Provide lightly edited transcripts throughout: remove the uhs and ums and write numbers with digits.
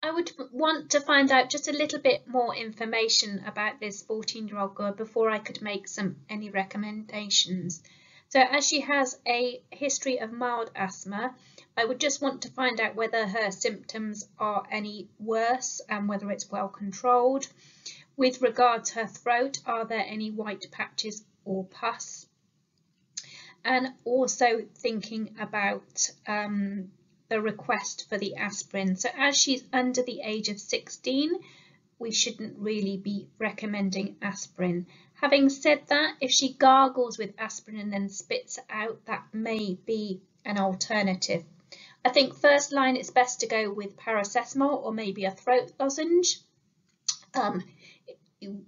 I would want to find out just a little bit more information about this 14-year-old girl before I could make any recommendations. So as she has a history of mild asthma, I would just want to find out whether her symptoms are any worse and whether it's well controlled. With regard to her throat, are there any white patches or pus? And also thinking about the request for the aspirin. So as she's under the age of 16, we shouldn't really be recommending aspirin. Having said that, if she gargles with aspirin and then spits it out, that may be an alternative. I think first line it's best to go with paracetamol or maybe a throat lozenge.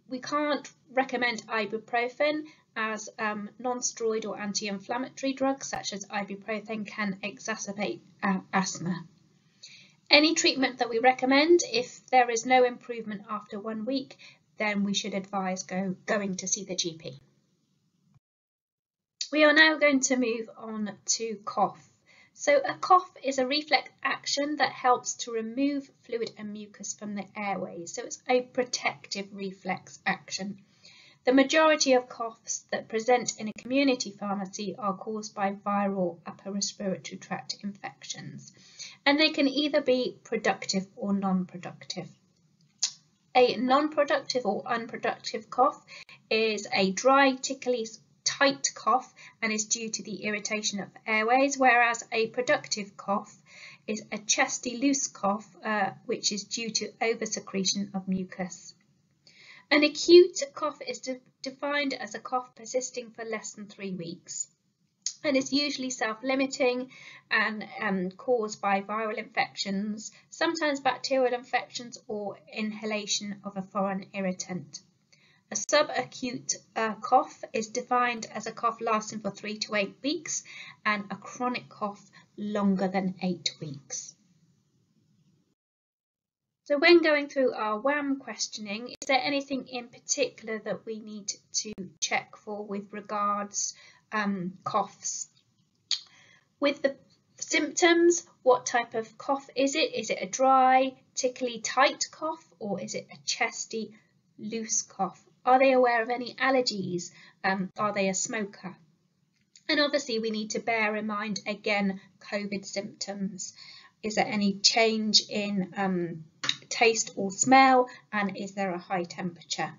We can't recommend ibuprofen as non-steroid or anti-inflammatory drugs such as ibuprofen can exacerbate asthma. Any treatment that we recommend, if there is no improvement after 1 week, then we should advise going to see the GP. We are now going to move on to cough. So a cough is a reflex action that helps to remove fluid and mucus from the airways. So it's a protective reflex action. The majority of coughs that present in a community pharmacy are caused by viral upper respiratory tract infections, and they can either be productive or non-productive. A non-productive or unproductive cough is a dry, tickly, tight cough and is due to the irritation of the airways, whereas a productive cough is a chesty, loose cough, which is due to oversecretion of mucus. An acute cough is defined as a cough persisting for less than 3 weeks and is usually self-limiting and caused by viral infections, sometimes bacterial infections or inhalation of a foreign irritant. A subacute cough is defined as a cough lasting for 3 to 8 weeks and a chronic cough longer than 8 weeks. So when going through our WAM questioning, is there anything in particular that we need to check for with regards coughs? With the symptoms, what type of cough is it? Is it a dry, tickly, tight cough, or is it a chesty, loose cough? Are they aware of any allergies? Are they a smoker? And obviously we need to bear in mind again COVID symptoms. Is there any change in taste or smell, and is there a high temperature?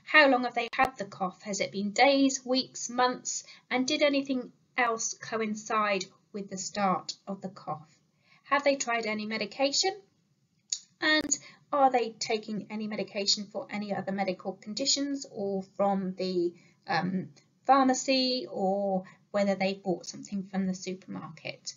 How long have they had the cough? Has it been days, weeks, months, and did anything else coincide with the start of the cough? Have they tried any medication? And are they taking any medication for any other medical conditions or from the pharmacy, or whether they bought something from the supermarket?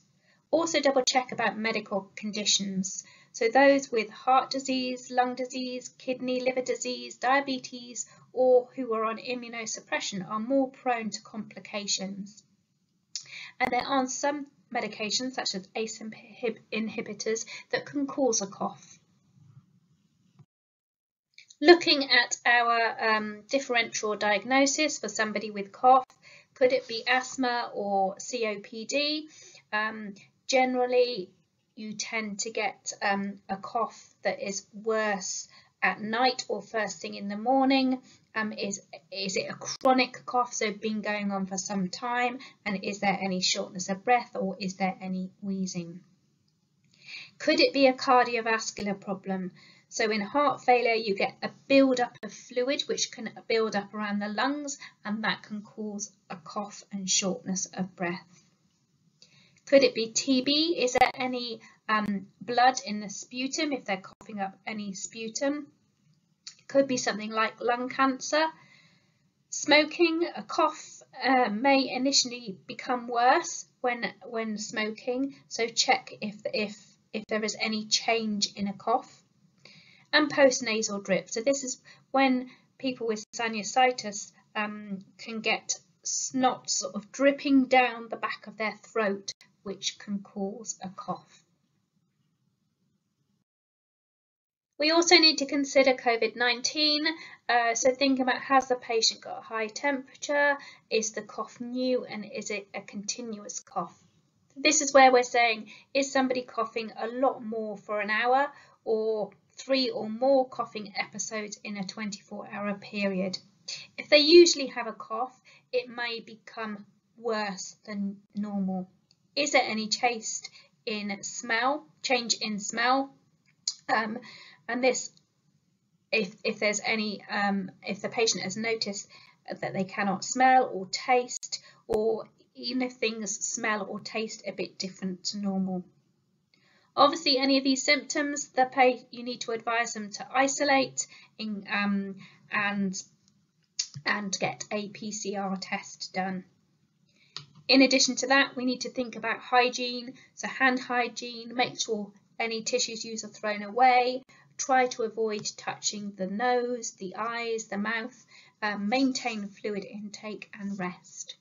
Also double check about medical conditions. So those with heart disease, lung disease, kidney, liver disease, diabetes, or who are on immunosuppression are more prone to complications. And there are some medications such as ACE inhibitors that can cause a cough. Looking at our differential diagnosis for somebody with cough, could it be asthma or COPD? Generally, you tend to get a cough that is worse at night or first thing in the morning. Is it a chronic cough, so been going on for some time, and is there any shortness of breath or is there any wheezing? Could it be a cardiovascular problem? So in heart failure, you get a build-up of fluid which can build up around the lungs, and that can cause a cough and shortness of breath. Could it be TB? Is there any blood in the sputum if they're coughing up any sputum? It could be something like lung cancer. Smoking, a cough may initially become worse when smoking, so check if there is any change in a cough. And postnasal drip. So this is when people with sinusitis can get snot sort of dripping down the back of their throat, which can cause a cough. We also need to consider COVID-19. So think about, has the patient got a high temperature? Is the cough new, and is it a continuous cough? This is where we're saying, is somebody coughing a lot more for an hour, or 3 or more coughing episodes in a 24-hour period. If they usually have a cough, it may become worse than normal. Is there any change in smell? And this, if there's any, if the patient has noticed that they cannot smell or taste, or even if things smell or taste a bit different to normal. Obviously, any of these symptoms, you need to advise them to isolate and get a PCR test done. In addition to that, we need to think about hygiene, so hand hygiene, make sure any tissues used are thrown away, try to avoid touching the nose, the eyes, the mouth, maintain fluid intake and rest.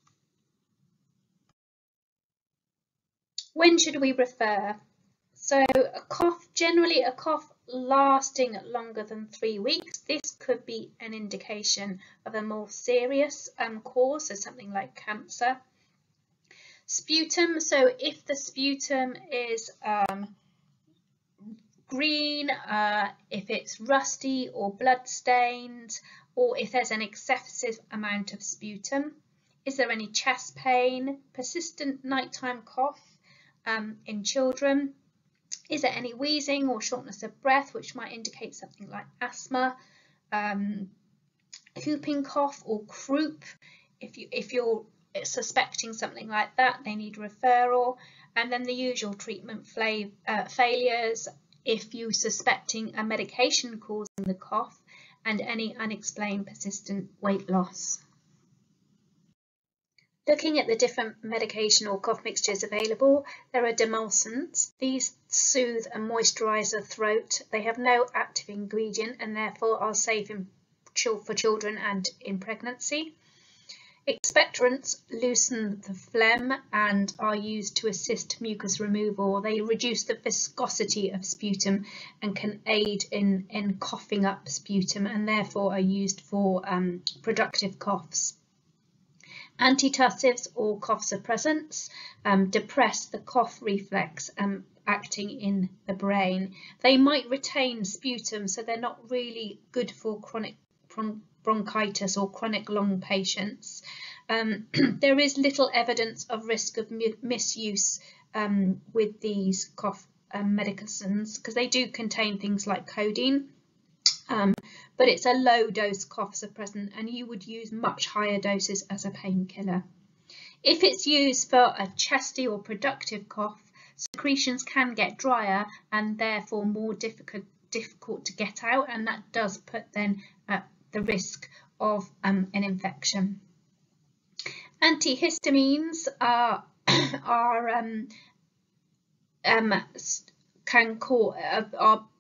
When should we refer? So a cough, generally a cough lasting longer than 3 weeks, this could be an indication of a more serious cause, so something like cancer. Sputum, so if the sputum is green, if it's rusty or blood stained, or if there's an excessive amount of sputum. Is there any chest pain, persistent nighttime cough in children? Is there any wheezing or shortness of breath, which might indicate something like asthma? Whooping cough or croup, if you're suspecting something like that, they need referral. And then the usual treatment failures, if you're suspecting a medication causing the cough, and any unexplained persistent weight loss. Looking at the different medication or cough mixtures available, there are demulcents. These soothe and moisturise the throat. They have no active ingredient and therefore are safe for children and in pregnancy. Expectorants loosen the phlegm and are used to assist mucus removal. They reduce the viscosity of sputum and can aid in coughing up sputum, and therefore are used for productive coughs. Antitussives or cough suppressants depress the cough reflex acting in the brain. They might retain sputum, so they're not really good for chronic bronchitis or chronic lung patients. There is little evidence of risk of misuse with these cough medicines, because they do contain things like codeine. But it's a low dose cough suppressant and you would use much higher doses as a painkiller. If it's used for a chesty or productive cough, secretions can get drier and therefore more difficult to get out, and that does put then at the risk of an infection. Antihistamines are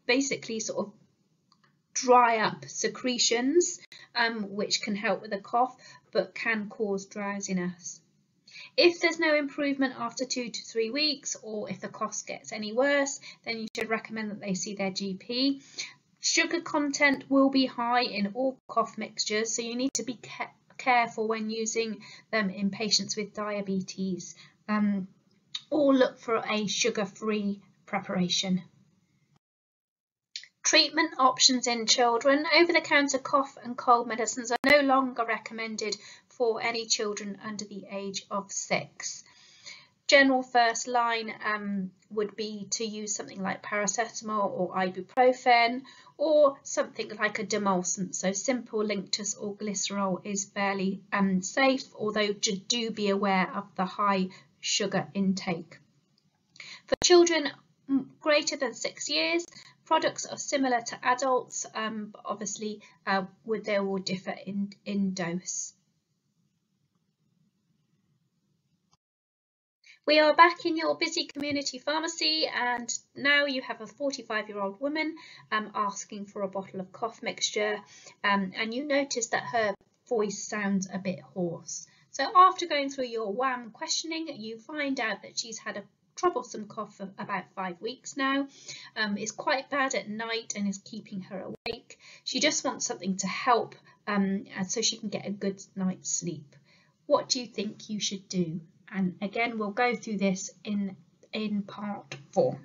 basically sort of dry up secretions, which can help with a cough but can cause drowsiness. If there's no improvement after 2 to 3 weeks, or if the cough gets any worse, then you should recommend that they see their GP. Sugar content will be high in all cough mixtures, so you need to be careful when using them in patients with diabetes, or look for a sugar-free preparation. Treatment options in children. Over-the-counter cough and cold medicines are no longer recommended for any children under the age of 6. General first line would be to use something like paracetamol or ibuprofen, or something like a demulcent. So simple Linctus or glycerol is fairly safe, although do be aware of the high sugar intake. For children greater than 6 years, products are similar to adults, but obviously they will differ in dose. We are back in your busy community pharmacy, and now you have a 45-year-old woman asking for a bottle of cough mixture, and you notice that her voice sounds a bit hoarse. So after going through your WAM questioning, you find out that she's had a troublesome cough for about 5 weeks now. It's quite bad at night and is keeping her awake. She just wants something to help so she can get a good night's sleep. What do you think you should do? And again, we'll go through this in part 4.